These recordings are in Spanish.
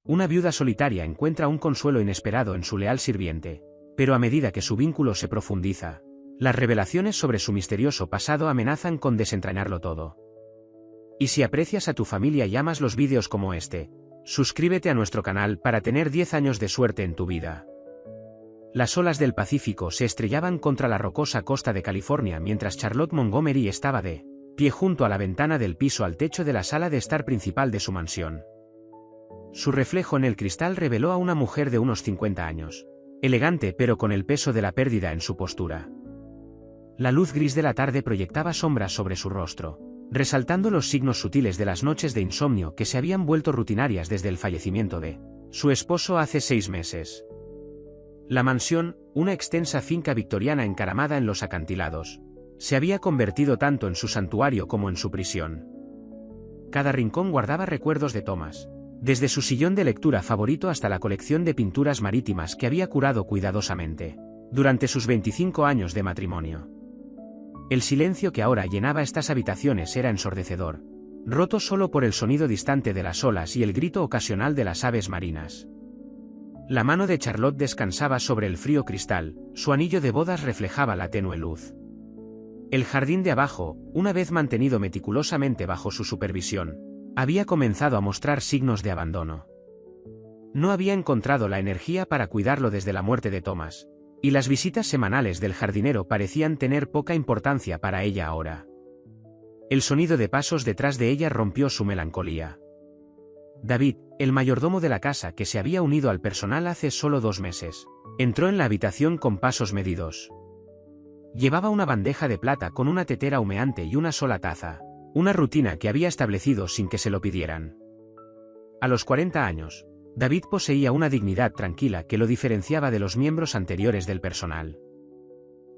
Una viuda solitaria encuentra un consuelo inesperado en su leal sirviente, pero a medida que su vínculo se profundiza, las revelaciones sobre su misterioso pasado amenazan con desentrañarlo todo. Y si aprecias a tu familia y amas los vídeos como este, suscríbete a nuestro canal para tener 10 años de suerte en tu vida. Las olas del Pacífico se estrellaban contra la rocosa costa de California mientras Charlotte Montgomery estaba de pie junto a la ventana del piso al techo de la sala de estar principal de su mansión. Su reflejo en el cristal reveló a una mujer de unos 50 años, elegante pero con el peso de la pérdida en su postura. La luz gris de la tarde proyectaba sombras sobre su rostro, resaltando los signos sutiles de las noches de insomnio que se habían vuelto rutinarias desde el fallecimiento de su esposo hace 6 meses. La mansión, una extensa finca victoriana encaramada en los acantilados, se había convertido tanto en su santuario como en su prisión. Cada rincón guardaba recuerdos de Thomas, desde su sillón de lectura favorito hasta la colección de pinturas marítimas que había curado cuidadosamente durante sus 25 años de matrimonio. El silencio que ahora llenaba estas habitaciones era ensordecedor, roto solo por el sonido distante de las olas y el grito ocasional de las aves marinas. La mano de Charlotte descansaba sobre el frío cristal, su anillo de bodas reflejaba la tenue luz. El jardín de abajo, una vez mantenido meticulosamente bajo su supervisión, había comenzado a mostrar signos de abandono. No había encontrado la energía para cuidarlo desde la muerte de Thomas, y las visitas semanales del jardinero parecían tener poca importancia para ella ahora. El sonido de pasos detrás de ella rompió su melancolía. David, el mayordomo de la casa que se había unido al personal hace solo 2 meses, entró en la habitación con pasos medidos. Llevaba una bandeja de plata con una tetera humeante y una sola taza, una rutina que había establecido sin que se lo pidieran. A los 40 años, David poseía una dignidad tranquila que lo diferenciaba de los miembros anteriores del personal.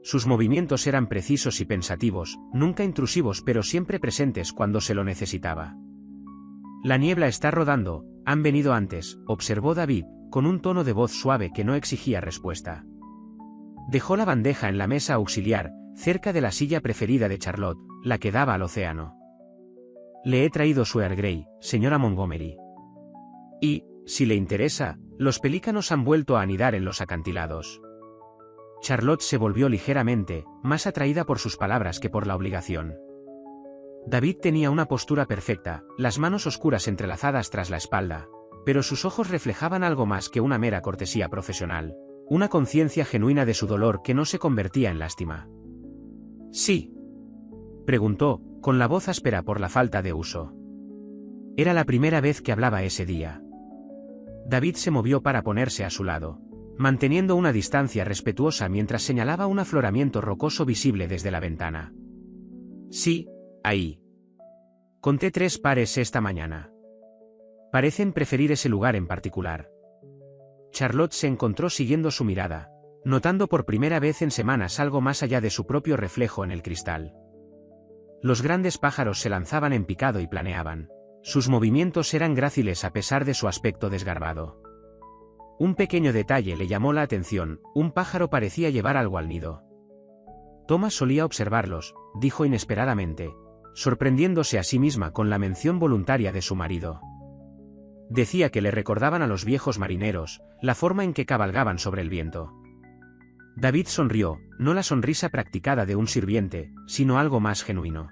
Sus movimientos eran precisos y pensativos, nunca intrusivos pero siempre presentes cuando se lo necesitaba. La niebla está rodando, han venido antes, observó David, con un tono de voz suave que no exigía respuesta. Dejó la bandeja en la mesa auxiliar, cerca de la silla preferida de Charlotte, la que daba al océano. Le he traído su Earl Grey, señora Montgomery. Y, si le interesa, los pelícanos han vuelto a anidar en los acantilados. Charlotte se volvió ligeramente, más atraída por sus palabras que por la obligación. David tenía una postura perfecta, las manos oscuras entrelazadas tras la espalda, pero sus ojos reflejaban algo más que una mera cortesía profesional, una conciencia genuina de su dolor que no se convertía en lástima. «¿Sí?», preguntó, con la voz áspera por la falta de uso. Era la primera vez que hablaba ese día. David se movió para ponerse a su lado, manteniendo una distancia respetuosa mientras señalaba un afloramiento rocoso visible desde la ventana. «Sí, ahí. Conté 3 pares esta mañana. Parecen preferir ese lugar en particular». Charlotte se encontró siguiendo su mirada, notando por primera vez en semanas algo más allá de su propio reflejo en el cristal. Los grandes pájaros se lanzaban en picado y planeaban. Sus movimientos eran gráciles a pesar de su aspecto desgarbado. Un pequeño detalle le llamó la atención, un pájaro parecía llevar algo al nido. Thomas solía observarlos, dijo inesperadamente, sorprendiéndose a sí misma con la mención voluntaria de su marido. Decía que le recordaban a los viejos marineros, la forma en que cabalgaban sobre el viento. David sonrió, no la sonrisa practicada de un sirviente, sino algo más genuino.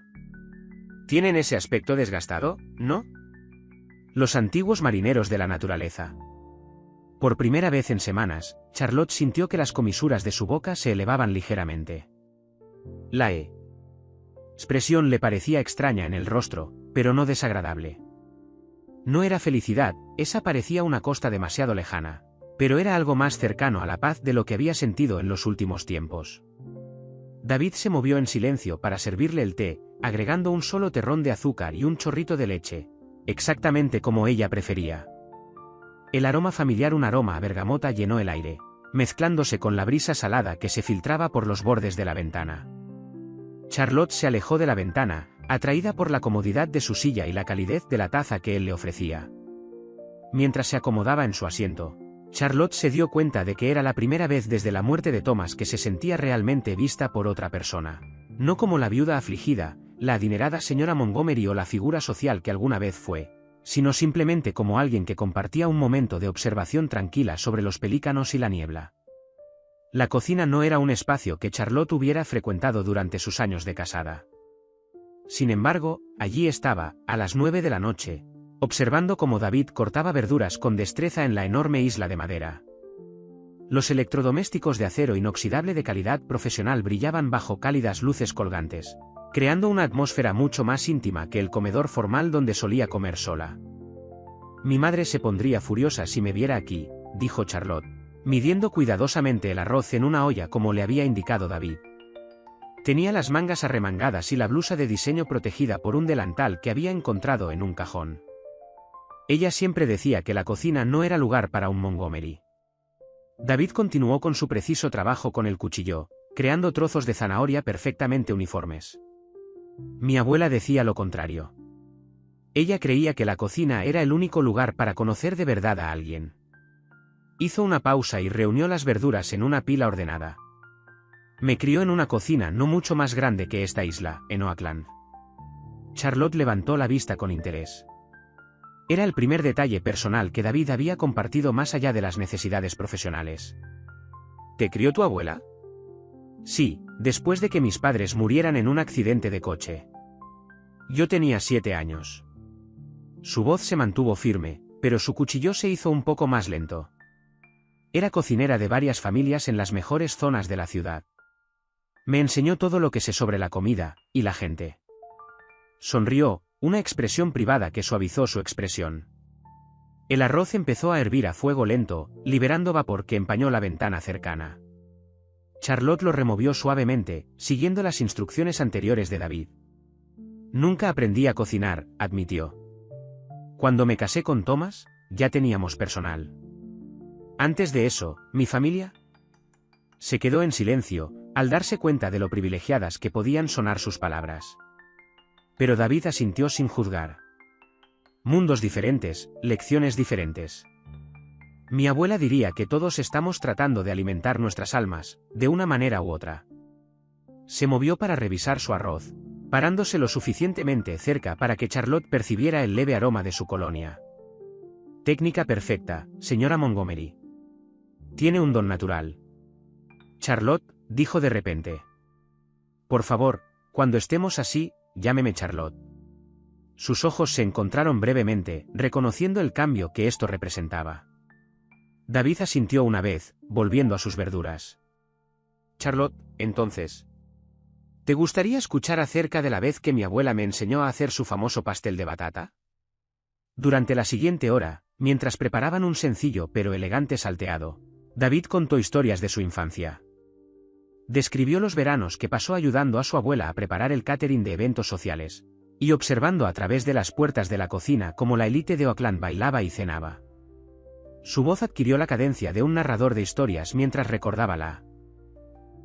«¿Tienen ese aspecto desgastado, no?» Los antiguos marineros de la naturaleza. Por primera vez en semanas, Charlotte sintió que las comisuras de su boca se elevaban ligeramente. La expresión le parecía extraña en el rostro, pero no desagradable. No era felicidad, esa parecía una costa demasiado lejana, pero era algo más cercano a la paz de lo que había sentido en los últimos tiempos. David se movió en silencio para servirle el té, agregando un solo terrón de azúcar y un chorrito de leche, exactamente como ella prefería. El aroma familiar, un aroma a bergamota, llenó el aire, mezclándose con la brisa salada que se filtraba por los bordes de la ventana. Charlotte se alejó de la ventana, atraída por la comodidad de su silla y la calidez de la taza que él le ofrecía. Mientras se acomodaba en su asiento, Charlotte se dio cuenta de que era la primera vez desde la muerte de Thomas que se sentía realmente vista por otra persona, no como la viuda afligida, la adinerada señora Montgomery o la figura social que alguna vez fue, sino simplemente como alguien que compartía un momento de observación tranquila sobre los pelícanos y la niebla. La cocina no era un espacio que Charlotte hubiera frecuentado durante sus años de casada. Sin embargo, allí estaba, a las 9 de la noche, observando cómo David cortaba verduras con destreza en la enorme isla de madera. Los electrodomésticos de acero inoxidable de calidad profesional brillaban bajo cálidas luces colgantes, creando una atmósfera mucho más íntima que el comedor formal donde solía comer sola. Mi madre se pondría furiosa si me viera aquí, dijo Charlotte, midiendo cuidadosamente el arroz en una olla como le había indicado David. Tenía las mangas arremangadas y la blusa de diseño protegida por un delantal que había encontrado en un cajón. Ella siempre decía que la cocina no era lugar para un Montgomery. David continuó con su preciso trabajo con el cuchillo, creando trozos de zanahoria perfectamente uniformes. Mi abuela decía lo contrario. Ella creía que la cocina era el único lugar para conocer de verdad a alguien. Hizo una pausa y reunió las verduras en una pila ordenada. Me crió en una cocina no mucho más grande que esta isla, en Oakland. Charlotte levantó la vista con interés. Era el primer detalle personal que David había compartido más allá de las necesidades profesionales. ¿Te crió tu abuela? Sí, después de que mis padres murieran en un accidente de coche. Yo tenía 7 años. Su voz se mantuvo firme, pero su cuchillo se hizo un poco más lento. Era cocinera de varias familias en las mejores zonas de la ciudad. Me enseñó todo lo que sé sobre la comida y la gente. Sonrió, una expresión privada que suavizó su expresión. El arroz empezó a hervir a fuego lento, liberando vapor que empañó la ventana cercana. Charlotte lo removió suavemente, siguiendo las instrucciones anteriores de David. Nunca aprendí a cocinar, admitió. Cuando me casé con Thomas, ya teníamos personal. Antes de eso, ¿mi familia? Se quedó en silencio, al darse cuenta de lo privilegiadas que podían sonar sus palabras. Pero David asintió sin juzgar. Mundos diferentes, lecciones diferentes. Mi abuela diría que todos estamos tratando de alimentar nuestras almas, de una manera u otra. Se movió para revisar su arroz, parándose lo suficientemente cerca para que Charlotte percibiera el leve aroma de su colonia. Técnica perfecta, señora Montgomery. Tiene un don natural. Charlotte, dijo de repente. Por favor, cuando estemos así, llámeme Charlotte. Sus ojos se encontraron brevemente, reconociendo el cambio que esto representaba. David asintió una vez, volviendo a sus verduras. Charlotte, entonces. ¿Te gustaría escuchar acerca de la vez que mi abuela me enseñó a hacer su famoso pastel de batata? Durante la siguiente hora, mientras preparaban un sencillo pero elegante salteado, David contó historias de su infancia. Describió los veranos que pasó ayudando a su abuela a preparar el catering de eventos sociales, y observando a través de las puertas de la cocina cómo la élite de Oakland bailaba y cenaba. Su voz adquirió la cadencia de un narrador de historias mientras recordaba la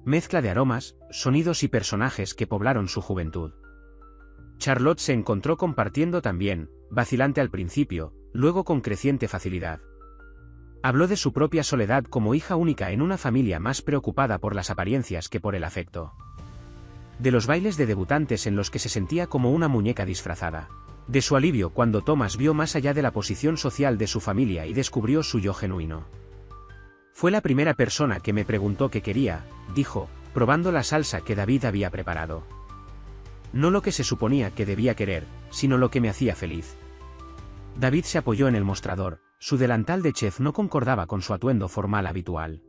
mezcla de aromas, sonidos y personajes que poblaron su juventud. Charlotte se encontró compartiendo también, vacilante al principio, luego con creciente facilidad. Habló de su propia soledad como hija única en una familia más preocupada por las apariencias que por el afecto. De los bailes de debutantes en los que se sentía como una muñeca disfrazada. De su alivio cuando Thomas vio más allá de la posición social de su familia y descubrió su yo genuino. Fue la primera persona que me preguntó qué quería, dijo, probando la salsa que David había preparado. No lo que se suponía que debía querer, sino lo que me hacía feliz. David se apoyó en el mostrador, su delantal de chef no concordaba con su atuendo formal habitual.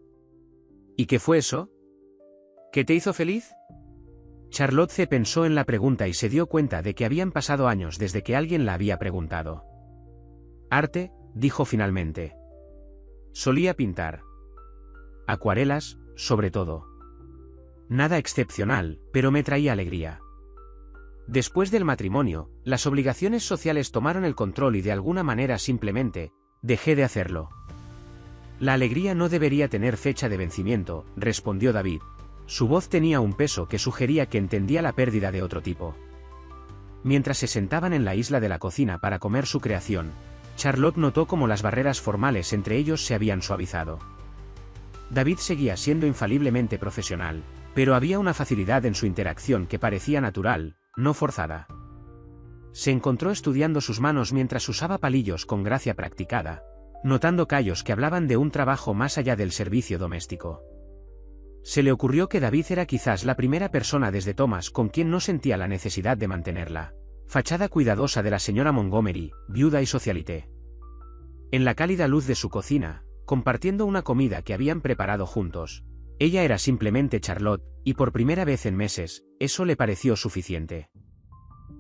¿Y qué fue eso? ¿Qué te hizo feliz? Charlotte se pensó en la pregunta y se dio cuenta de que habían pasado años desde que alguien la había preguntado. Arte, dijo finalmente. Solía pintar. Acuarelas, sobre todo. Nada excepcional, pero me traía alegría. Después del matrimonio, las obligaciones sociales tomaron el control y de alguna manera simplemente, dejé de hacerlo. La alegría no debería tener fecha de vencimiento, respondió David. Su voz tenía un peso que sugería que entendía la pérdida de otro tipo. Mientras se sentaban en la isla de la cocina para comer su creación, Charlotte notó cómo las barreras formales entre ellos se habían suavizado. David seguía siendo infaliblemente profesional, pero había una facilidad en su interacción que parecía natural, no forzada. Se encontró estudiando sus manos mientras usaba palillos con gracia practicada, notando callos que hablaban de un trabajo más allá del servicio doméstico. Se le ocurrió que David era quizás la primera persona desde Thomas con quien no sentía la necesidad de mantenerla fachada cuidadosa de la señora Montgomery, viuda y socialité. En la cálida luz de su cocina, compartiendo una comida que habían preparado juntos, ella era simplemente Charlotte, y por primera vez en meses, eso le pareció suficiente.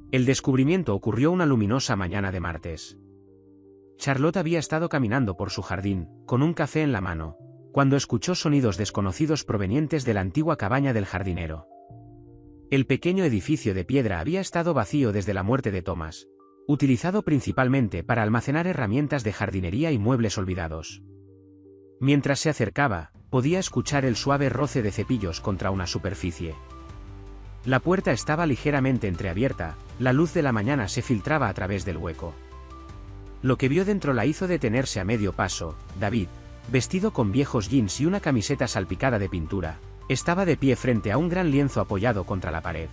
El descubrimiento ocurrió una luminosa mañana de martes. Charlotte había estado caminando por su jardín, con un café en la mano, cuando escuchó sonidos desconocidos provenientes de la antigua cabaña del jardinero. El pequeño edificio de piedra había estado vacío desde la muerte de Thomas, utilizado principalmente para almacenar herramientas de jardinería y muebles olvidados. Mientras se acercaba, podía escuchar el suave roce de cepillos contra una superficie. La puerta estaba ligeramente entreabierta, la luz de la mañana se filtraba a través del hueco. Lo que vio dentro la hizo detenerse a medio paso. David, vestido con viejos jeans y una camiseta salpicada de pintura, estaba de pie frente a un gran lienzo apoyado contra la pared.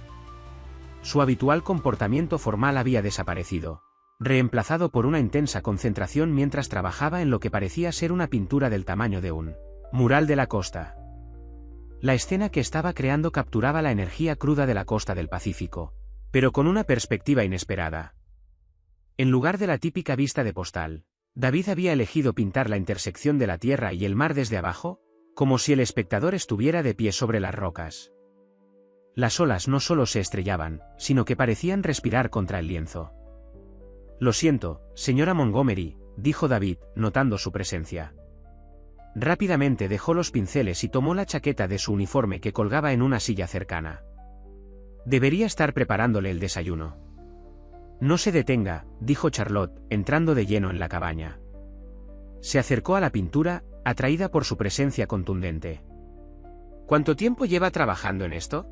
Su habitual comportamiento formal había desaparecido, reemplazado por una intensa concentración mientras trabajaba en lo que parecía ser una pintura del tamaño de un mural de la costa. La escena que estaba creando capturaba la energía cruda de la costa del Pacífico, pero con una perspectiva inesperada. En lugar de la típica vista de postal, David había elegido pintar la intersección de la tierra y el mar desde abajo, como si el espectador estuviera de pie sobre las rocas. Las olas no solo se estrellaban, sino que parecían respirar contra el lienzo. «Lo siento, señora Montgomery», dijo David, notando su presencia. Rápidamente dejó los pinceles y tomó la chaqueta de su uniforme que colgaba en una silla cercana. Debería estar preparándole el desayuno. «No se detenga», dijo Charlotte, entrando de lleno en la cabaña. Se acercó a la pintura, atraída por su presencia contundente. «¿Cuánto tiempo lleva trabajando en esto?».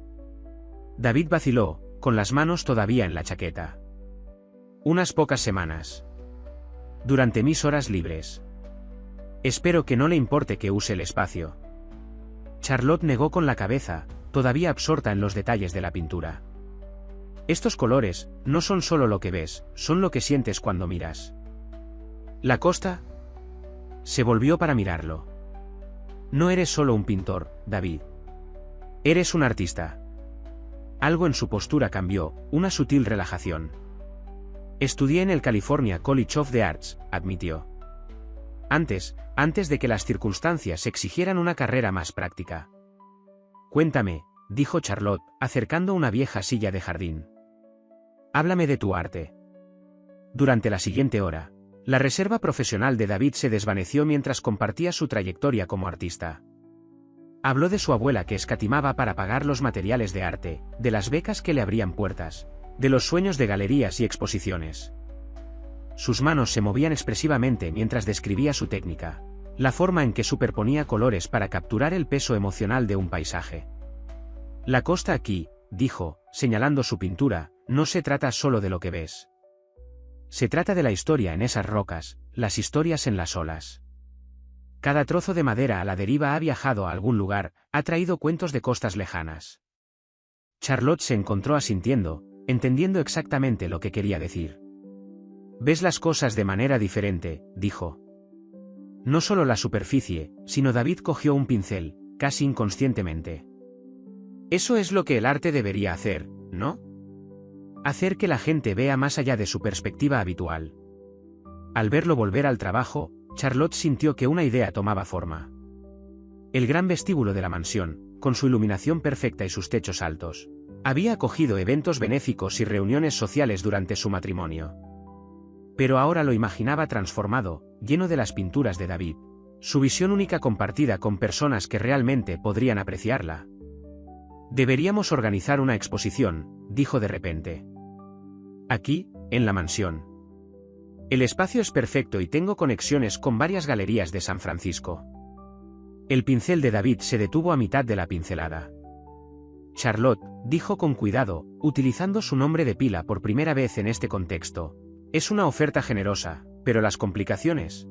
David vaciló, con las manos todavía en la chaqueta. «Unas pocas semanas. Durante mis horas libres. Espero que no le importe que use el espacio». Charlotte negó con la cabeza, todavía absorta en los detalles de la pintura. «Estos colores no son solo lo que ves, son lo que sientes cuando miras». «¿La costa?». Se volvió para mirarlo. «No eres solo un pintor, David. Eres un artista». Algo en su postura cambió, una sutil relajación. «Estudié en el California College of the Arts», admitió. Antes de que las circunstancias exigieran una carrera más práctica». «Cuéntame», dijo Charlotte, acercando una vieja silla de jardín. «Háblame de tu arte». Durante la siguiente hora, la reserva profesional de David se desvaneció mientras compartía su trayectoria como artista. Habló de su abuela que escatimaba para pagar los materiales de arte, de las becas que le abrían puertas, de los sueños de galerías y exposiciones. Sus manos se movían expresivamente mientras describía su técnica, la forma en que superponía colores para capturar el peso emocional de un paisaje. «La costa aquí», dijo, señalando su pintura, «no se trata solo de lo que ves. Se trata de la historia en esas rocas, las historias en las olas. Cada trozo de madera a la deriva ha viajado a algún lugar, ha traído cuentos de costas lejanas». Charlotte se encontró asintiendo, entendiendo exactamente lo que quería decir. «Ves las cosas de manera diferente», dijo. No solo la superficie, sino David cogió un pincel, casi inconscientemente. «Eso es lo que el arte debería hacer, ¿no? Hacer que la gente vea más allá de su perspectiva habitual». Al verlo volver al trabajo, Charlotte sintió que una idea tomaba forma. El gran vestíbulo de la mansión, con su iluminación perfecta y sus techos altos, había acogido eventos benéficos y reuniones sociales durante su matrimonio. Pero ahora lo imaginaba transformado, lleno de las pinturas de David, su visión única compartida con personas que realmente podrían apreciarla. «Deberíamos organizar una exposición», dijo de repente. «Aquí, en la mansión. El espacio es perfecto y tengo conexiones con varias galerías de San Francisco». El pincel de David se detuvo a mitad de la pincelada. «Charlotte», dijo con cuidado, utilizando su nombre de pila por primera vez en este contexto, «es una oferta generosa, pero las complicaciones».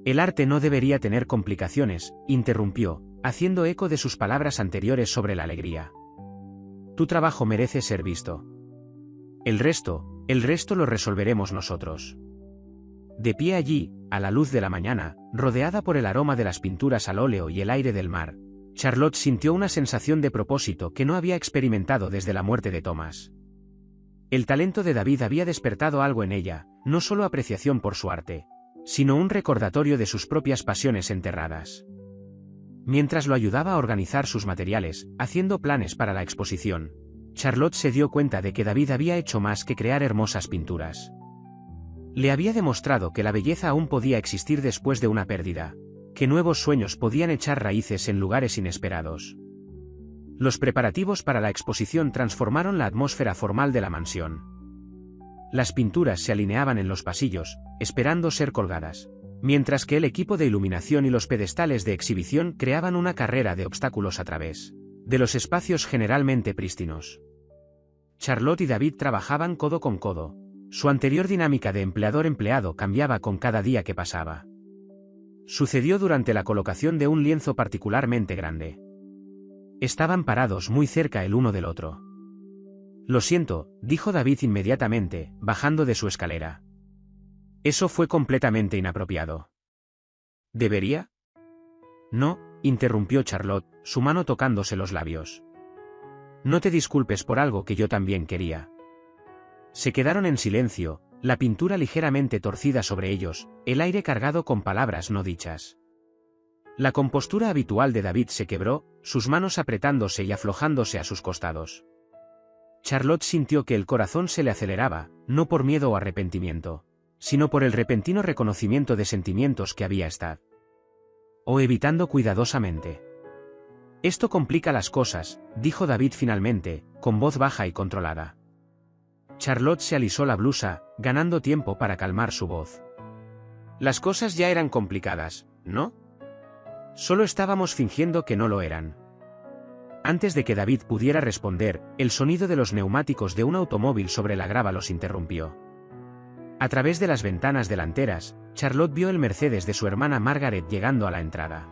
«El arte no debería tener complicaciones», interrumpió, haciendo eco de sus palabras anteriores sobre la alegría. «Tu trabajo merece ser visto. El resto, El resto lo resolveremos nosotros. De pie allí, a la luz de la mañana, rodeada por el aroma de las pinturas al óleo y el aire del mar, Charlotte sintió una sensación de propósito que no había experimentado desde la muerte de Thomas. El talento de David había despertado algo en ella, no solo apreciación por su arte, sino un recordatorio de sus propias pasiones enterradas. Mientras lo ayudaba a organizar sus materiales, haciendo planes para la exposición, Charlotte se dio cuenta de que David había hecho más que crear hermosas pinturas. Le había demostrado que la belleza aún podía existir después de una pérdida, que nuevos sueños podían echar raíces en lugares inesperados. Los preparativos para la exposición transformaron la atmósfera formal de la mansión. Las pinturas se alineaban en los pasillos, esperando ser colgadas, mientras que el equipo de iluminación y los pedestales de exhibición creaban una carrera de obstáculos a través de los espacios generalmente prístinos. Charlotte y David trabajaban codo con codo. Su anterior dinámica de empleador-empleado cambiaba con cada día que pasaba. Sucedió durante la colocación de un lienzo particularmente grande. Estaban parados muy cerca el uno del otro. «Lo siento», dijo David inmediatamente, bajando de su escalera. Eso fue completamente inapropiado. ¿Debería? No, interrumpió Charlotte, su mano tocándose los labios. No te disculpes por algo que yo también quería. Se quedaron en silencio, la pintura ligeramente torcida sobre ellos, el aire cargado con palabras no dichas. La compostura habitual de David se quebró, sus manos apretándose y aflojándose a sus costados. Charlotte sintió que el corazón se le aceleraba, no por miedo o arrepentimiento, sino por el repentino reconocimiento de sentimientos que había estado o evitando cuidadosamente. Esto complica las cosas, dijo David finalmente, con voz baja y controlada. Charlotte se alisó la blusa, ganando tiempo para calmar su voz. Las cosas ya eran complicadas, ¿no? Solo estábamos fingiendo que no lo eran. Antes de que David pudiera responder, el sonido de los neumáticos de un automóvil sobre la grava los interrumpió. A través de las ventanas delanteras, Charlotte vio el Mercedes de su hermana Margaret llegando a la entrada.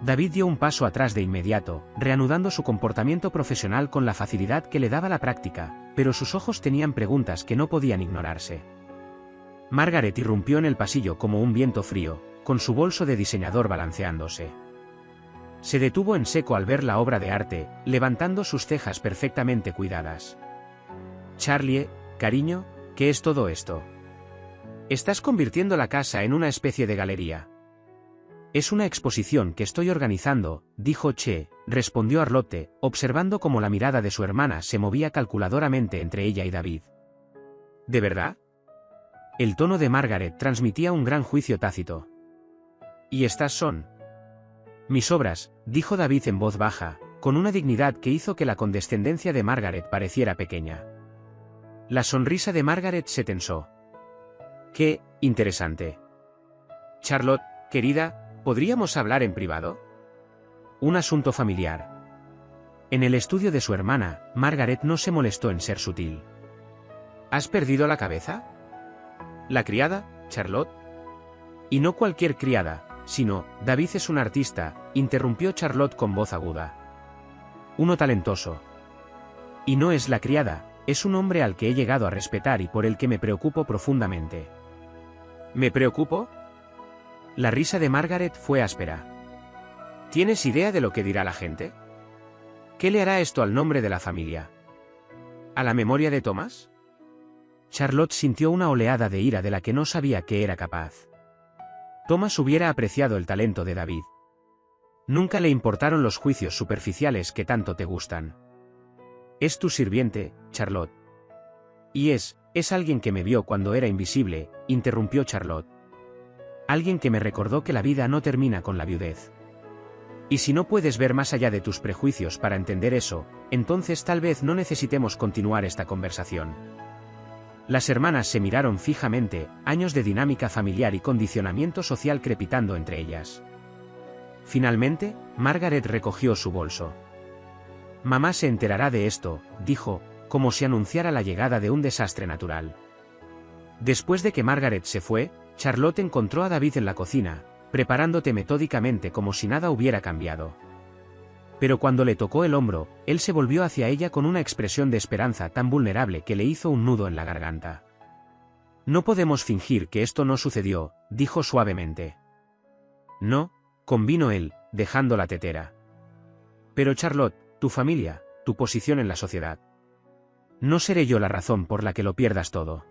David dio un paso atrás de inmediato, reanudando su comportamiento profesional con la facilidad que le daba la práctica, pero sus ojos tenían preguntas que no podían ignorarse. Margaret irrumpió en el pasillo como un viento frío, con su bolso de diseñador balanceándose. Se detuvo en seco al ver la obra de arte, levantando sus cejas perfectamente cuidadas. «Charlie, cariño, ¿qué es todo esto? Estás convirtiendo la casa en una especie de galería». «Es una exposición que estoy organizando», dijo Che, respondió Arlotte, observando cómo la mirada de su hermana se movía calculadoramente entre ella y David. «¿De verdad?» El tono de Margaret transmitía un gran juicio tácito. «¿Y estas son?» «Mis obras», dijo David en voz baja, con una dignidad que hizo que la condescendencia de Margaret pareciera pequeña. La sonrisa de Margaret se tensó. «Qué interesante. Charlotte, querida, ¿podríamos hablar en privado?» Un asunto familiar. En el estudio de su hermana, Margaret no se molestó en ser sutil. «¿Has perdido la cabeza?» «¿La criada, Charlotte?» «Y no cualquier criada, sino, David es un artista», interrumpió Charlotte con voz aguda. «Uno talentoso. Y no es la criada, es un hombre al que he llegado a respetar y por el que me preocupo profundamente». «¿Me preocupo?» La risa de Margaret fue áspera. ¿Tienes idea de lo que dirá la gente? ¿Qué le hará esto al nombre de la familia? ¿A la memoria de Thomas? Charlotte sintió una oleada de ira de la que no sabía que era capaz. Thomas hubiera apreciado el talento de David. Nunca le importaron los juicios superficiales que tanto te gustan. Es tu sirviente, Charlotte. Y es alguien que me vio cuando era invisible, interrumpió Charlotte. Alguien que me recordó que la vida no termina con la viudez. Y si no puedes ver más allá de tus prejuicios para entender eso, entonces tal vez no necesitemos continuar esta conversación. Las hermanas se miraron fijamente, años de dinámica familiar y condicionamiento social crepitando entre ellas. Finalmente, Margaret recogió su bolso. «Mamá se enterará de esto», dijo, como si anunciara la llegada de un desastre natural. Después de que Margaret se fue, Charlotte encontró a David en la cocina, preparándote metódicamente como si nada hubiera cambiado. Pero cuando le tocó el hombro, él se volvió hacia ella con una expresión de esperanza tan vulnerable que le hizo un nudo en la garganta. No podemos fingir que esto no sucedió, dijo suavemente. No, convino él, dejando la tetera. Pero Charlotte, tu familia, tu posición en la sociedad. No seré yo la razón por la que lo pierdas todo.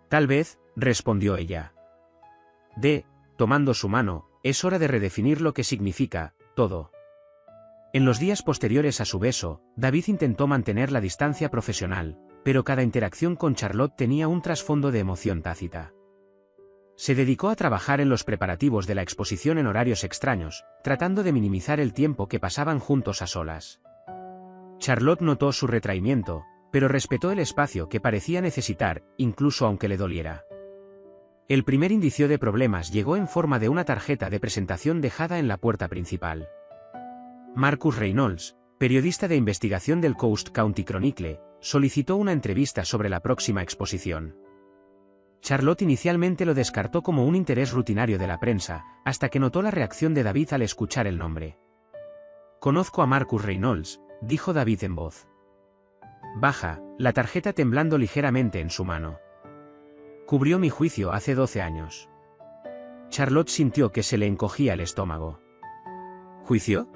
Tal vez, respondió ella. Tomando su mano, es hora de redefinir lo que significa todo. En los días posteriores a su beso, David intentó mantener la distancia profesional, pero cada interacción con Charlotte tenía un trasfondo de emoción tácita. Se dedicó a trabajar en los preparativos de la exposición en horarios extraños, tratando de minimizar el tiempo que pasaban juntos a solas. Charlotte notó su retraimiento, pero respetó el espacio que parecía necesitar, incluso aunque le doliera. El primer indicio de problemas llegó en forma de una tarjeta de presentación dejada en la puerta principal. Marcus Reynolds, periodista de investigación del Coast County Chronicle, solicitó una entrevista sobre la próxima exposición. Charlotte inicialmente lo descartó como un interés rutinario de la prensa, hasta que notó la reacción de David al escuchar el nombre. «Conozco a Marcus Reynolds», dijo David en voz baja, la tarjeta temblando ligeramente en su mano. «Cubrió mi juicio hace 12 años». Charlotte sintió que se le encogía el estómago. «¿Juicio?».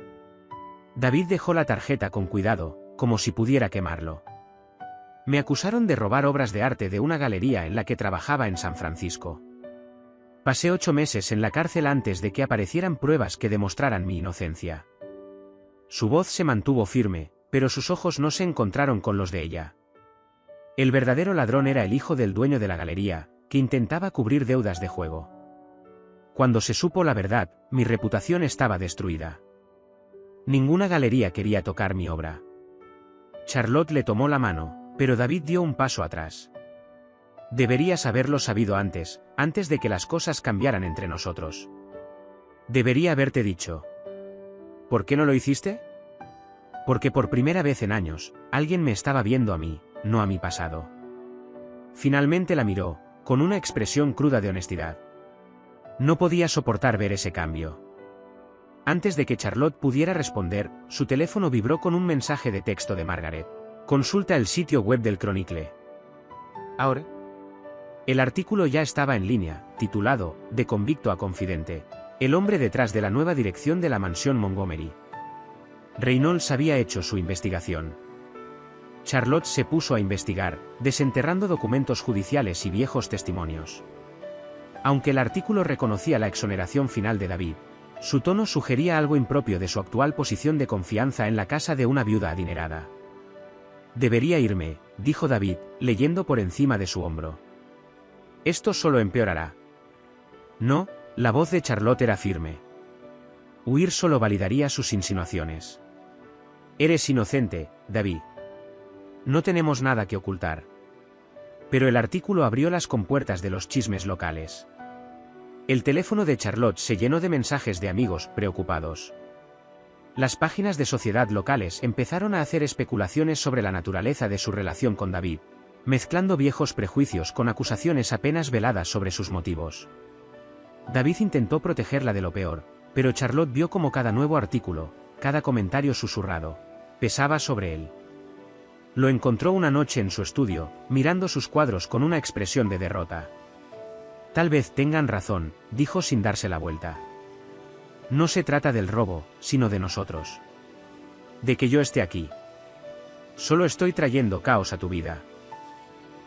David dejó la tarjeta con cuidado, como si pudiera quemarlo. «Me acusaron de robar obras de arte de una galería en la que trabajaba en San Francisco. Pasé 8 meses en la cárcel antes de que aparecieran pruebas que demostraran mi inocencia». Su voz se mantuvo firme, pero sus ojos no se encontraron con los de ella. El verdadero ladrón era el hijo del dueño de la galería, que intentaba cubrir deudas de juego. Cuando se supo la verdad, mi reputación estaba destruida. Ninguna galería quería tocar mi obra. Charlotte le tomó la mano, pero David dio un paso atrás. «Deberías haberlo sabido antes de que las cosas cambiaran entre nosotros. Debería haberte dicho». «¿Por qué no lo hiciste?». «Porque por primera vez en años, alguien me estaba viendo a mí, no a mi pasado». Finalmente la miró, con una expresión cruda de honestidad. No podía soportar ver ese cambio. Antes de que Charlotte pudiera responder, su teléfono vibró con un mensaje de texto de Margaret. «Consulta el sitio web del Chronicle». «Ahora». El artículo ya estaba en línea, titulado «De convicto a confidente. El hombre detrás de la nueva dirección de la mansión Montgomery». Reynolds había hecho su investigación. Charlotte se puso a investigar, desenterrando documentos judiciales y viejos testimonios. Aunque el artículo reconocía la exoneración final de David, su tono sugería algo impropio de su actual posición de confianza en la casa de una viuda adinerada. «Debería irme», dijo David, leyendo por encima de su hombro. «Esto solo empeorará». «No», la voz de Charlotte era firme. «Huir solo validaría sus insinuaciones». «Eres inocente, David. No tenemos nada que ocultar». Pero el artículo abrió las compuertas de los chismes locales. El teléfono de Charlotte se llenó de mensajes de amigos preocupados. Las páginas de sociedad locales empezaron a hacer especulaciones sobre la naturaleza de su relación con David, mezclando viejos prejuicios con acusaciones apenas veladas sobre sus motivos. David intentó protegerla de lo peor, pero Charlotte vio como cada nuevo artículo, cada comentario susurrado, pesaba sobre él. Lo encontró una noche en su estudio, mirando sus cuadros con una expresión de derrota. «Tal vez tengan razón», dijo sin darse la vuelta. «No se trata del robo, sino de nosotros. De que yo esté aquí. Solo estoy trayendo caos a tu vida».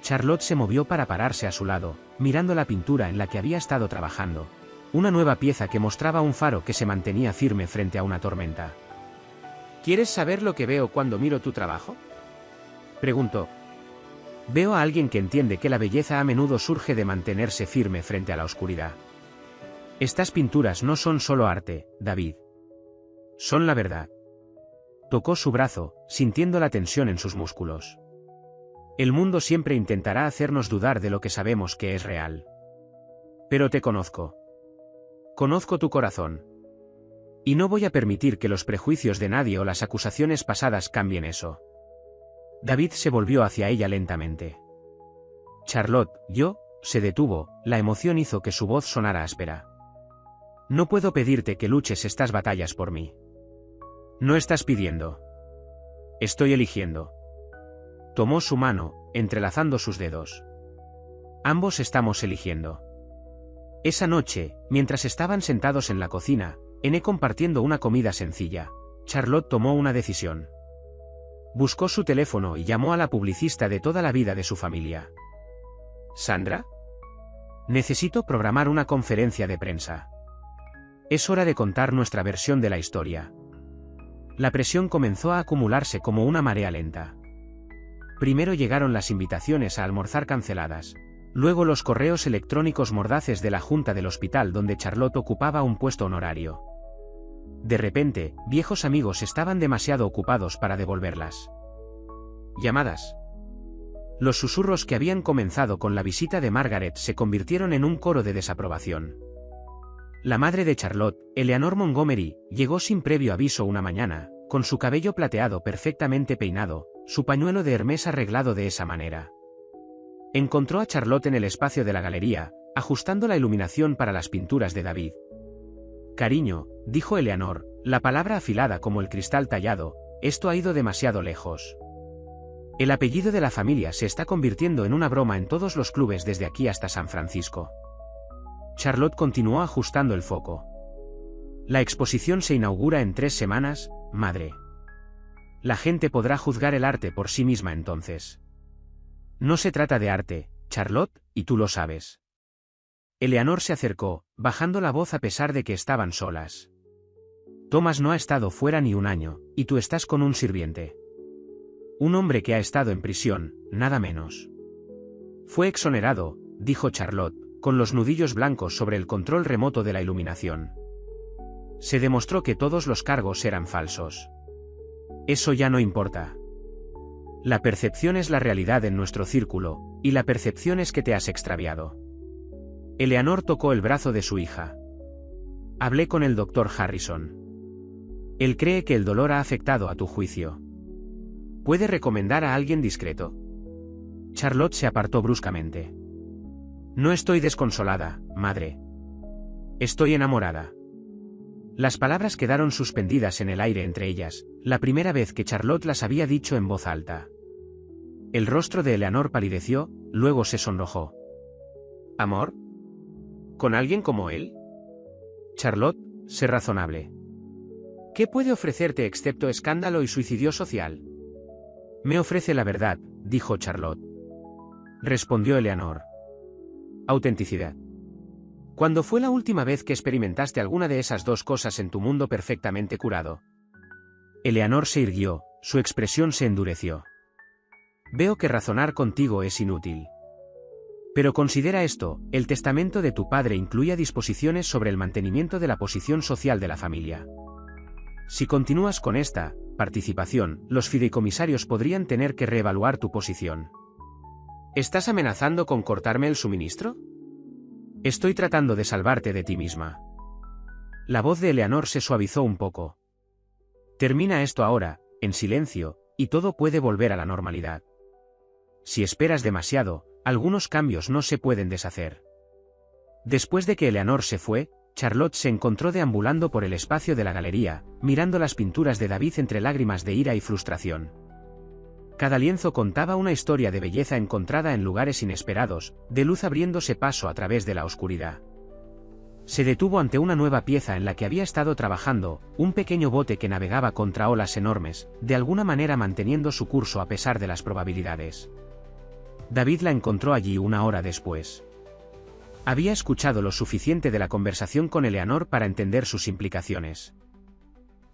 Charlotte se movió para pararse a su lado, mirando la pintura en la que había estado trabajando. Una nueva pieza que mostraba un faro que se mantenía firme frente a una tormenta. «¿Quieres saber lo que veo cuando miro tu trabajo?», preguntó. «Veo a alguien que entiende que la belleza a menudo surge de mantenerse firme frente a la oscuridad. Estas pinturas no son solo arte, David. Son la verdad». Tocó su brazo, sintiendo la tensión en sus músculos. «El mundo siempre intentará hacernos dudar de lo que sabemos que es real. Pero te conozco. Conozco tu corazón. Y no voy a permitir que los prejuicios de nadie o las acusaciones pasadas cambien eso». David se volvió hacia ella lentamente. «Charlotte, yo», se detuvo, la emoción hizo que su voz sonara áspera. «No puedo pedirte que luches estas batallas por mí. No estás pidiendo. Estoy eligiendo. Tomó su mano, entrelazando sus dedos. Ambos estamos eligiendo. Esa noche, mientras estaban sentados en la cocina, compartiendo una comida sencilla, Charlotte tomó una decisión. Buscó su teléfono y llamó a la publicista de toda la vida de su familia. ¿Sandra? Necesito programar una conferencia de prensa. Es hora de contar nuestra versión de la historia. La presión comenzó a acumularse como una marea lenta. Primero llegaron las invitaciones a almorzar canceladas, luego los correos electrónicos mordaces de la junta del hospital donde Charlotte ocupaba un puesto honorario. De repente, viejos amigos estaban demasiado ocupados para devolverlas. Llamadas. Los susurros que habían comenzado con la visita de Margaret se convirtieron en un coro de desaprobación. La madre de Charlotte, Eleanor Montgomery, llegó sin previo aviso una mañana, con su cabello plateado perfectamente peinado, su pañuelo de Hermès arreglado de esa manera. Encontró a Charlotte en el espacio de la galería, ajustando la iluminación para las pinturas de David. «Cariño», dijo Eleanor, la palabra afilada como el cristal tallado, «esto ha ido demasiado lejos. El apellido de la familia se está convirtiendo en una broma en todos los clubes desde aquí hasta San Francisco». Charlotte continuó ajustando el foco. «La exposición se inaugura en 3 semanas, madre. La gente podrá juzgar el arte por sí misma entonces». «No se trata de arte, Charlotte, y tú lo sabes». Eleanor se acercó, bajando la voz a pesar de que estaban solas. «Thomas no ha estado fuera ni un año, y tú estás con un sirviente. Un hombre que ha estado en prisión, nada menos». «Fue exonerado», dijo Charlotte, con los nudillos blancos sobre el control remoto de la iluminación. «Se demostró que todos los cargos eran falsos. Eso ya no importa. La percepción es la realidad en nuestro círculo, y la percepción es que te has extraviado». Eleanor tocó el brazo de su hija. «Hablé con el doctor Harrison. Él cree que el dolor ha afectado a tu juicio. ¿Puede recomendar a alguien discreto?» Charlotte se apartó bruscamente. «No estoy desconsolada, madre. Estoy enamorada». Las palabras quedaron suspendidas en el aire entre ellas, la primera vez que Charlotte las había dicho en voz alta. El rostro de Eleanor palideció, luego se sonrojó. «¿Amor? ¿Con alguien como él?» «Charlotte, sé razonable. ¿Qué puede ofrecerte excepto escándalo y suicidio social?» «Me ofrece la verdad», dijo Charlotte. Respondió Eleanor. «Autenticidad. ¿Cuándo fue la última vez que experimentaste alguna de esas dos cosas en tu mundo perfectamente curado?» Eleanor se irguió, su expresión se endureció. «Veo que razonar contigo es inútil. Pero considera esto, el testamento de tu padre incluía disposiciones sobre el mantenimiento de la posición social de la familia. Si continúas con esta participación, los fideicomisarios podrían tener que reevaluar tu posición». «¿Estás amenazando con cortarme el suministro?» «Estoy tratando de salvarte de ti misma». La voz de Eleanor se suavizó un poco. «Termina esto ahora, en silencio, y todo puede volver a la normalidad. Si esperas demasiado, algunos cambios no se pueden deshacer». Después de que Eleanor se fue, Charlotte se encontró deambulando por el espacio de la galería, mirando las pinturas de David entre lágrimas de ira y frustración. Cada lienzo contaba una historia de belleza encontrada en lugares inesperados, de luz abriéndose paso a través de la oscuridad. Se detuvo ante una nueva pieza en la que había estado trabajando, un pequeño bote que navegaba contra olas enormes, de alguna manera manteniendo su curso a pesar de las probabilidades. David la encontró allí una hora después. Había escuchado lo suficiente de la conversación con Eleanor para entender sus implicaciones.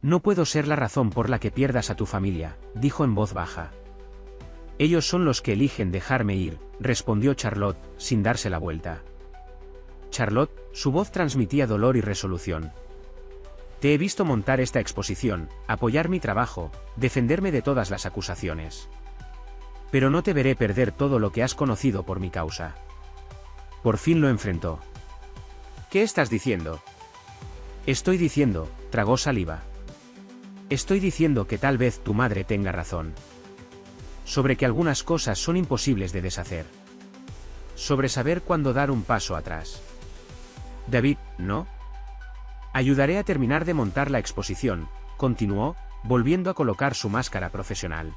«No puedo ser la razón por la que pierdas a tu familia», dijo en voz baja. «Ellos son los que eligen dejarme ir», respondió Charlotte, sin darse la vuelta. Charlotte, su voz transmitía dolor y resolución. «Te he visto montar esta exposición, apoyar mi trabajo, defenderme de todas las acusaciones. Pero no te veré perder todo lo que has conocido por mi causa». Por fin lo enfrentó. «¿Qué estás diciendo?» «Estoy diciendo», tragó saliva. «Estoy diciendo que tal vez tu madre tenga razón. Sobre que algunas cosas son imposibles de deshacer. Sobre saber cuándo dar un paso atrás». «David, ¿no? Ayudaré a terminar de montar la exposición», continuó, volviendo a colocar su máscara profesional.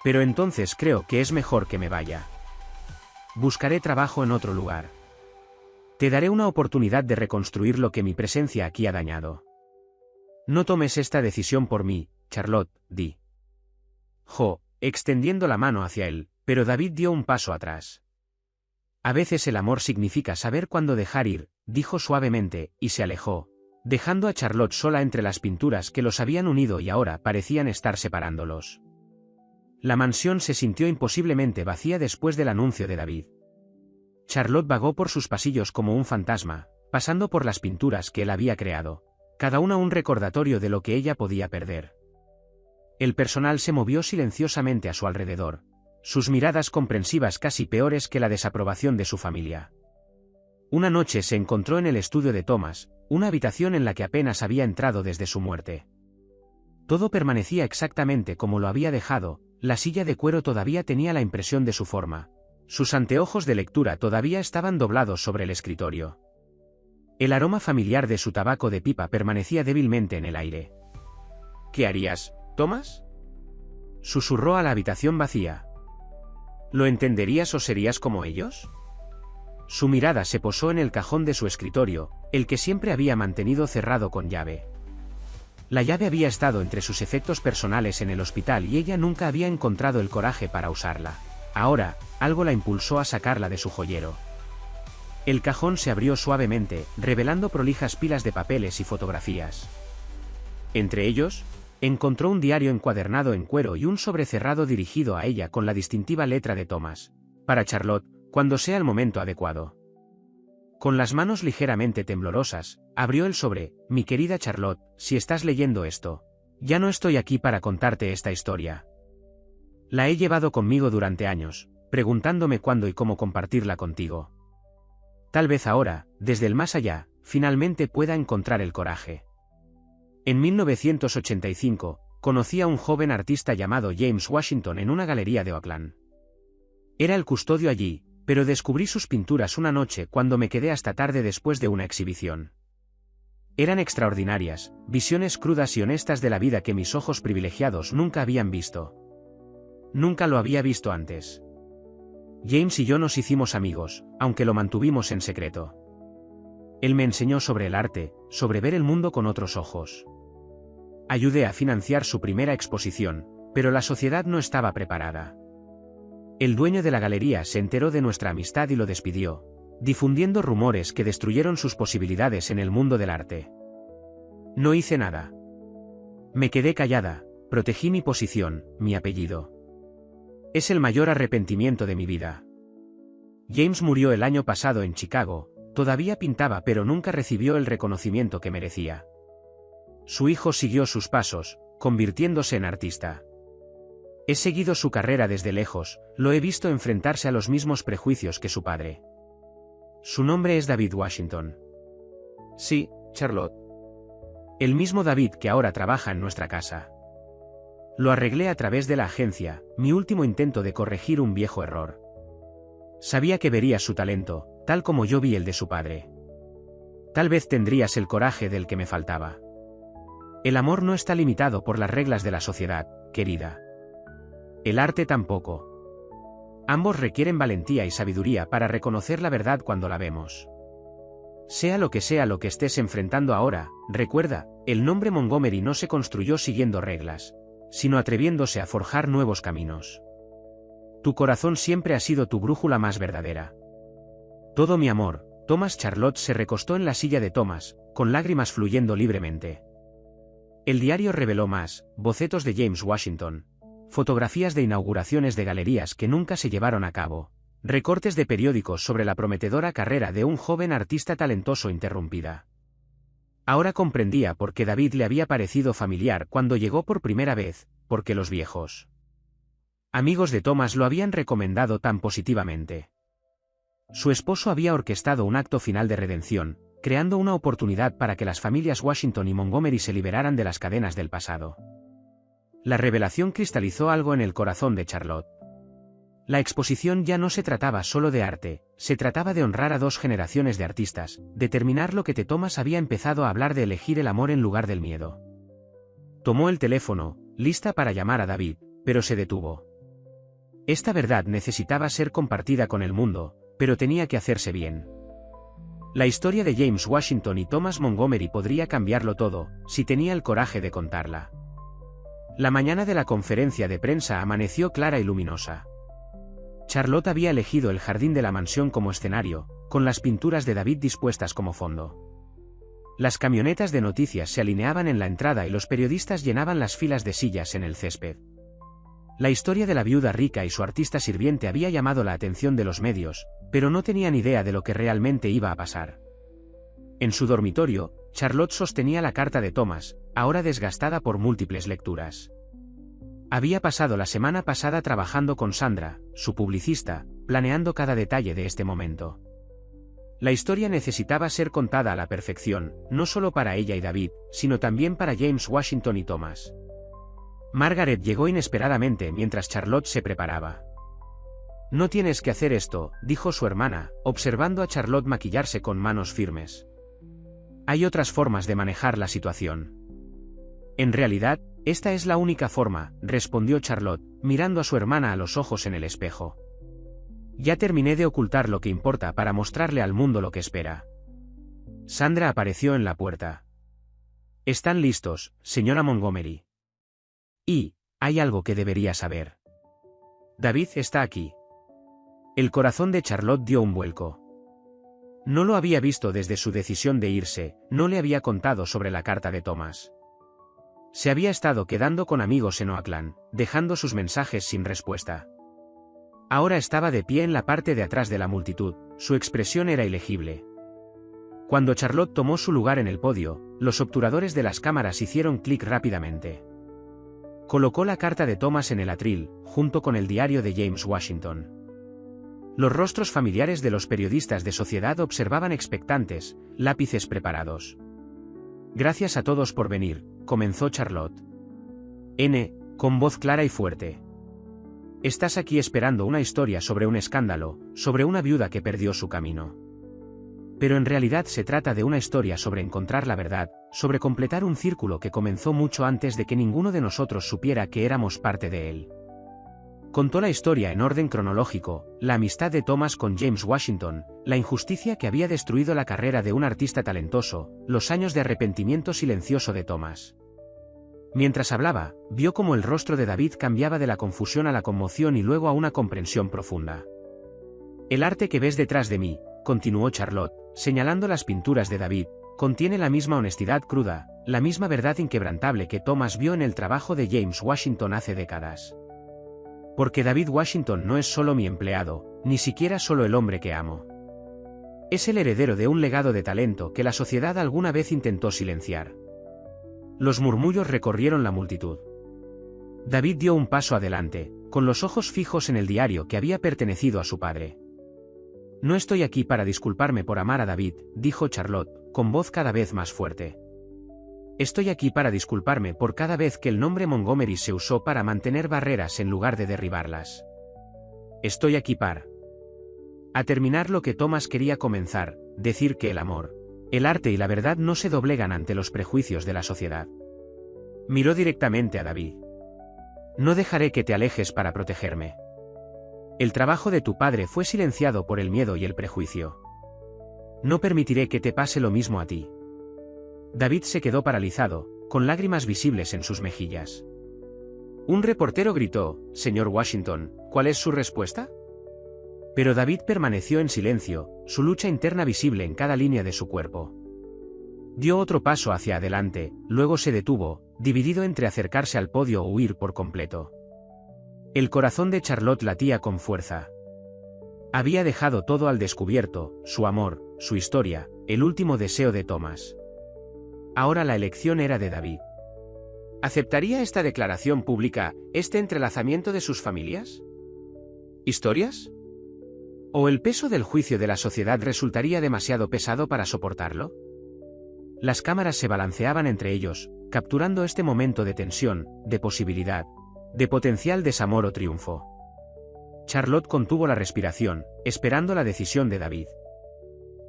Pero entonces creo que es mejor que me vaya. Buscaré trabajo en otro lugar. Te daré una oportunidad de reconstruir lo que mi presencia aquí ha dañado. No tomes esta decisión por mí, Charlotte, extendiendo la mano hacia él, pero David dio un paso atrás. A veces el amor significa saber cuándo dejar ir, dijo suavemente, y se alejó, dejando a Charlotte sola entre las pinturas que los habían unido y ahora parecían estar separándolos. La mansión se sintió imposiblemente vacía después del anuncio de David. Charlotte vagó por sus pasillos como un fantasma, pasando por las pinturas que él había creado, cada una un recordatorio de lo que ella podía perder. El personal se movió silenciosamente a su alrededor, sus miradas comprensivas casi peores que la desaprobación de su familia. Una noche se encontró en el estudio de Thomas, una habitación en la que apenas había entrado desde su muerte. Todo permanecía exactamente como lo había dejado, la silla de cuero todavía tenía la impresión de su forma, sus anteojos de lectura todavía estaban doblados sobre el escritorio. El aroma familiar de su tabaco de pipa permanecía débilmente en el aire. ¿Qué harías, Thomas?, susurró a la habitación vacía. ¿Lo entenderías o serías como ellos? Su mirada se posó en el cajón de su escritorio, el que siempre había mantenido cerrado con llave. La llave había estado entre sus efectos personales en el hospital y ella nunca había encontrado el coraje para usarla. Ahora, algo la impulsó a sacarla de su joyero. El cajón se abrió suavemente, revelando prolijas pilas de papeles y fotografías. Entre ellos, encontró un diario encuadernado en cuero y un sobrecerrado dirigido a ella con la distintiva letra de Thomas. Para Charlotte, cuando sea el momento adecuado. Con las manos ligeramente temblorosas, abrió el sobre. Mi querida Charlotte, si estás leyendo esto, ya no estoy aquí para contarte esta historia. La he llevado conmigo durante años, preguntándome cuándo y cómo compartirla contigo. Tal vez ahora, desde el más allá, finalmente pueda encontrar el coraje. En 1985, conocí a un joven artista llamado James Washington en una galería de Oakland. Era el custodio allí, pero descubrí sus pinturas una noche cuando me quedé hasta tarde después de una exhibición. Eran extraordinarias, visiones crudas y honestas de la vida que mis ojos privilegiados nunca habían visto. Nunca lo había visto antes. James y yo nos hicimos amigos, aunque lo mantuvimos en secreto. Él me enseñó sobre el arte, sobre ver el mundo con otros ojos. Ayudé a financiar su primera exposición, pero la sociedad no estaba preparada. El dueño de la galería se enteró de nuestra amistad y lo despidió, difundiendo rumores que destruyeron sus posibilidades en el mundo del arte. No hice nada. Me quedé callada, protegí mi posición, mi apellido. Es el mayor arrepentimiento de mi vida. James murió el año pasado en Chicago, todavía pintaba pero nunca recibió el reconocimiento que merecía. Su hijo siguió sus pasos, convirtiéndose en artista. He seguido su carrera desde lejos, lo he visto enfrentarse a los mismos prejuicios que su padre. Su nombre es David Washington. Sí, Charlotte. El mismo David que ahora trabaja en nuestra casa. Lo arreglé a través de la agencia, mi último intento de corregir un viejo error. Sabía que verías su talento, tal como yo vi el de su padre. Tal vez tendrías el coraje del que me faltaba. El amor no está limitado por las reglas de la sociedad, querida. El arte tampoco. Ambos requieren valentía y sabiduría para reconocer la verdad cuando la vemos. Sea lo que estés enfrentando ahora, recuerda, el nombre Montgomery no se construyó siguiendo reglas, sino atreviéndose a forjar nuevos caminos. Tu corazón siempre ha sido tu brújula más verdadera. Todo mi amor, Thomas. Charlotte se recostó en la silla de Thomas, con lágrimas fluyendo libremente. El diario reveló más, bocetos de James Washington, fotografías de inauguraciones de galerías que nunca se llevaron a cabo, recortes de periódicos sobre la prometedora carrera de un joven artista talentoso interrumpida. Ahora comprendía por qué David le había parecido familiar cuando llegó por primera vez, porque los viejos amigos de Thomas lo habían recomendado tan positivamente. Su esposo había orquestado un acto final de redención, creando una oportunidad para que las familias Washington y Montgomery se liberaran de las cadenas del pasado. La revelación cristalizó algo en el corazón de Charlotte. La exposición ya no se trataba solo de arte, se trataba de honrar a dos generaciones de artistas, de terminar lo que Thomas había empezado a hablar de elegir el amor en lugar del miedo. Tomó el teléfono, lista para llamar a David, pero se detuvo. Esta verdad necesitaba ser compartida con el mundo, pero tenía que hacerse bien. La historia de James Washington y Thomas Montgomery podría cambiarlo todo, si tenía el coraje de contarla. La mañana de la conferencia de prensa amaneció clara y luminosa. Charlotte había elegido el jardín de la mansión como escenario, con las pinturas de David dispuestas como fondo. Las camionetas de noticias se alineaban en la entrada y los periodistas llenaban las filas de sillas en el césped. La historia de la viuda rica y su artista sirviente había llamado la atención de los medios, pero no tenían idea de lo que realmente iba a pasar. En su dormitorio, Charlotte sostenía la carta de Thomas, ahora desgastada por múltiples lecturas. Había pasado la semana pasada trabajando con Sandra, su publicista, planeando cada detalle de este momento. La historia necesitaba ser contada a la perfección, no solo para ella y David, sino también para James Washington y Thomas. Margaret llegó inesperadamente mientras Charlotte se preparaba. «No tienes que hacer esto», dijo su hermana, observando a Charlotte maquillarse con manos firmes. «Hay otras formas de manejar la situación». «En realidad, esta es la única forma», respondió Charlotte, mirando a su hermana a los ojos en el espejo. «Ya terminé de ocultar lo que importa para mostrarle al mundo lo que espera». Sandra apareció en la puerta. «Están listos, señora Montgomery. Y, hay algo que debería saber. David está aquí». El corazón de Charlotte dio un vuelco. No lo había visto desde su decisión de irse, no le había contado sobre la carta de Thomas. Se había estado quedando con amigos en Oakland, dejando sus mensajes sin respuesta. Ahora estaba de pie en la parte de atrás de la multitud, su expresión era ilegible. Cuando Charlotte tomó su lugar en el podio, los obturadores de las cámaras hicieron clic rápidamente. Colocó la carta de Thomas en el atril, junto con el diario de James Washington. Los rostros familiares de los periodistas de Sociedad observaban expectantes, lápices preparados. «Gracias a todos por venir», comenzó Charlotte. Con voz clara y fuerte. «Estás aquí esperando una historia sobre un escándalo, sobre una viuda que perdió su camino. Pero en realidad se trata de una historia sobre encontrar la verdad, sobre completar un círculo que comenzó mucho antes de que ninguno de nosotros supiera que éramos parte de él». Contó la historia en orden cronológico, la amistad de Thomas con James Washington, la injusticia que había destruido la carrera de un artista talentoso, los años de arrepentimiento silencioso de Thomas. Mientras hablaba, vio cómo el rostro de David cambiaba de la confusión a la conmoción y luego a una comprensión profunda. «El arte que ves detrás de mí», continuó Charlotte, señalando las pinturas de David, «contiene la misma honestidad cruda, la misma verdad inquebrantable que Thomas vio en el trabajo de James Washington hace décadas. Porque David Washington no es solo mi empleado, ni siquiera solo el hombre que amo. Es el heredero de un legado de talento que la sociedad alguna vez intentó silenciar». Los murmullos recorrieron la multitud. David dio un paso adelante, con los ojos fijos en el diario que había pertenecido a su padre. «No estoy aquí para disculparme por amar a David», dijo Charlotte, con voz cada vez más fuerte. «Estoy aquí para disculparme por cada vez que el nombre Montgomery se usó para mantener barreras en lugar de derribarlas. Estoy aquí para terminar lo que Thomas quería comenzar, decir que el amor, el arte y la verdad no se doblegan ante los prejuicios de la sociedad». Miró directamente a David. «No dejaré que te alejes para protegerme. El trabajo de tu padre fue silenciado por el miedo y el prejuicio. No permitiré que te pase lo mismo a ti». David se quedó paralizado, con lágrimas visibles en sus mejillas. Un reportero gritó: «Señor Washington, ¿cuál es su respuesta?». Pero David permaneció en silencio, su lucha interna visible en cada línea de su cuerpo. Dio otro paso hacia adelante, luego se detuvo, dividido entre acercarse al podio o huir por completo. El corazón de Charlotte latía con fuerza. Había dejado todo al descubierto, su amor, su historia, el último deseo de Thomas. Ahora la elección era de David. ¿Aceptaría esta declaración pública, este entrelazamiento de sus familias? ¿Historias? ¿O el peso del juicio de la sociedad resultaría demasiado pesado para soportarlo? Las cámaras se balanceaban entre ellos, capturando este momento de tensión, de posibilidad, de potencial desamor o triunfo. Charlotte contuvo la respiración, esperando la decisión de David.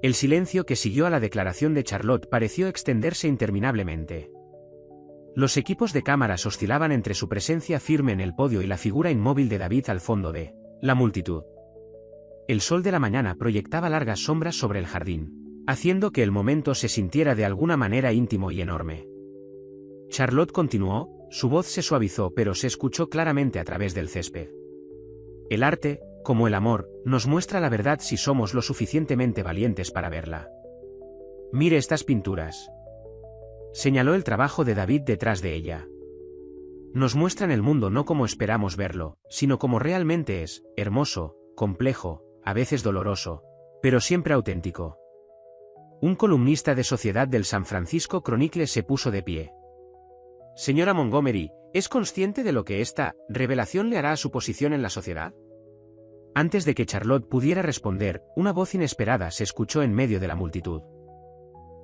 El silencio que siguió a la declaración de Charlotte pareció extenderse interminablemente. Los equipos de cámaras oscilaban entre su presencia firme en el podio y la figura inmóvil de David al fondo de la multitud. El sol de la mañana proyectaba largas sombras sobre el jardín, haciendo que el momento se sintiera de alguna manera íntimo y enorme. Charlotte continuó, su voz se suavizó pero se escuchó claramente a través del césped. El arte, como el amor, nos muestra la verdad si somos lo suficientemente valientes para verla. Mire estas pinturas. Señaló el trabajo de David detrás de ella. Nos muestran el mundo no como esperamos verlo, sino como realmente es, hermoso, complejo, a veces doloroso, pero siempre auténtico. Un columnista de Sociedad del San Francisco Chronicle se puso de pie. Señora Montgomery, ¿es consciente de lo que esta revelación le hará a su posición en la sociedad? Antes de que Charlotte pudiera responder, una voz inesperada se escuchó en medio de la multitud.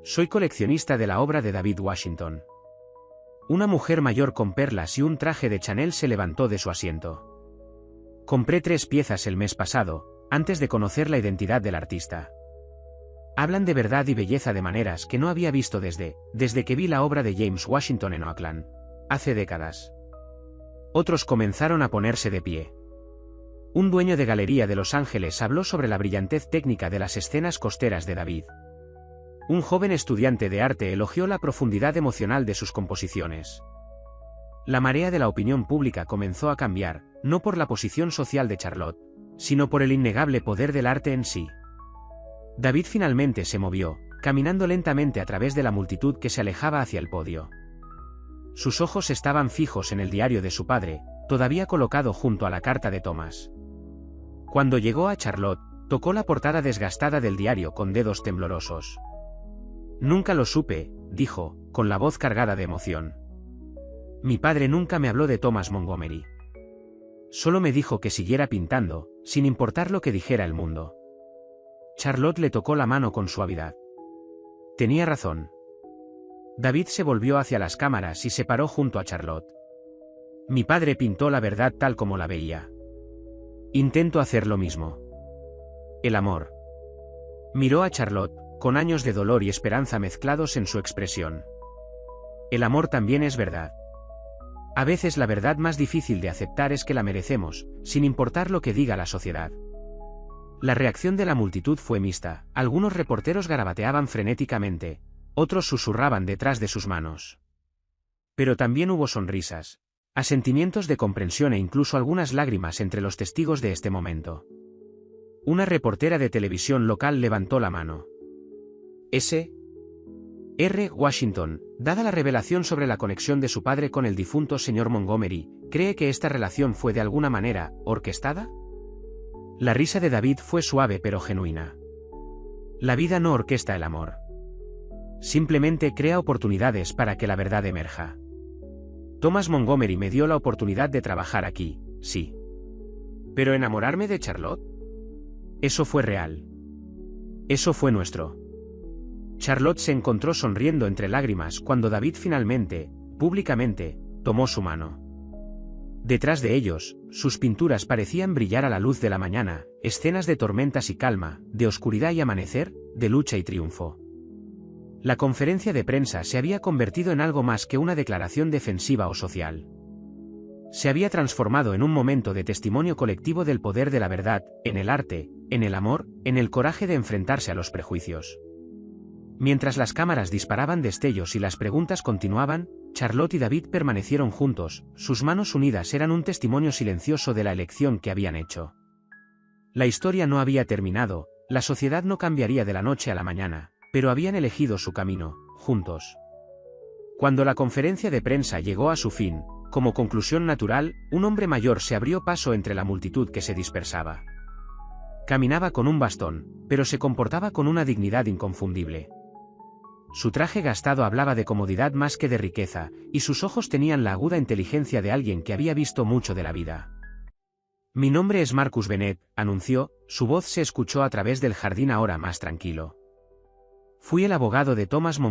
Soy coleccionista de la obra de David Washington. Una mujer mayor con perlas y un traje de Chanel se levantó de su asiento. Compré 3 piezas el mes pasado, antes de conocer la identidad del artista. Hablan de verdad y belleza de maneras que no había visto desde que vi la obra de James Washington en Oakland, hace décadas. Otros comenzaron a ponerse de pie. Un dueño de galería de Los Ángeles habló sobre la brillantez técnica de las escenas costeras de David. Un joven estudiante de arte elogió la profundidad emocional de sus composiciones. La marea de la opinión pública comenzó a cambiar, no por la posición social de Charlotte, sino por el innegable poder del arte en sí. David finalmente se movió, caminando lentamente a través de la multitud que se alejaba hacia el podio. Sus ojos estaban fijos en el diario de su padre, todavía colocado junto a la carta de Thomas. Cuando llegó a Charlotte, tocó la portada desgastada del diario con dedos temblorosos. Nunca lo supe, dijo, con la voz cargada de emoción. Mi padre nunca me habló de Thomas Montgomery. Solo me dijo que siguiera pintando, sin importar lo que dijera el mundo. Charlotte le tocó la mano con suavidad. Tenía razón. David se volvió hacia las cámaras y se paró junto a Charlotte. Mi padre pintó la verdad tal como la veía. Intento hacer lo mismo. El amor. Miró a Charlotte, con años de dolor y esperanza mezclados en su expresión. El amor también es verdad. A veces la verdad más difícil de aceptar es que la merecemos, sin importar lo que diga la sociedad. La reacción de la multitud fue mixta, algunos reporteros garabateaban frenéticamente, otros susurraban detrás de sus manos. Pero también hubo sonrisas, asentimientos de comprensión e incluso algunas lágrimas entre los testigos de este momento. Una reportera de televisión local levantó la mano. S.R. Washington, dada la revelación sobre la conexión de su padre con el difunto señor Montgomery, ¿cree que esta relación fue de alguna manera orquestada? La risa de David fue suave pero genuina. La vida no orquesta el amor. Simplemente crea oportunidades para que la verdad emerja. Thomas Montgomery me dio la oportunidad de trabajar aquí, sí. ¿Pero enamorarme de Charlotte? Eso fue real. Eso fue nuestro. Charlotte se encontró sonriendo entre lágrimas cuando David finalmente, públicamente, tomó su mano. Detrás de ellos, sus pinturas parecían brillar a la luz de la mañana, escenas de tormentas y calma, de oscuridad y amanecer, de lucha y triunfo. La conferencia de prensa se había convertido en algo más que una declaración defensiva o social. Se había transformado en un momento de testimonio colectivo del poder de la verdad, en el arte, en el amor, en el coraje de enfrentarse a los prejuicios. Mientras las cámaras disparaban destellos y las preguntas continuaban, Charlotte y David permanecieron juntos, sus manos unidas eran un testimonio silencioso de la elección que habían hecho. La historia no había terminado, la sociedad no cambiaría de la noche a la mañana, pero habían elegido su camino, juntos. Cuando la conferencia de prensa llegó a su fin, como conclusión natural, un hombre mayor se abrió paso entre la multitud que se dispersaba. Caminaba con un bastón, pero se comportaba con una dignidad inconfundible. Su traje gastado hablaba de comodidad más que de riqueza, y sus ojos tenían la aguda inteligencia de alguien que había visto mucho de la vida. Mi nombre es Marcus Bennett, anunció, su voz se escuchó a través del jardín ahora más tranquilo. Fui el abogado de Thomas Montgomery.